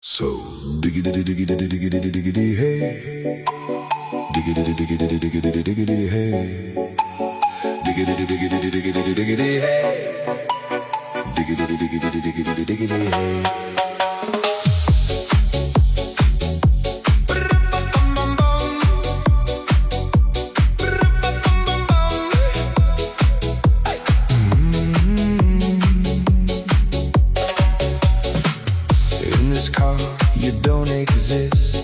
So diggity diggity diggity diggity hey, diggity diggity diggity diggity hey, diggity diggity diggity diggity hey, diggity diggity diggity diggity hey. In this car, you don't exist.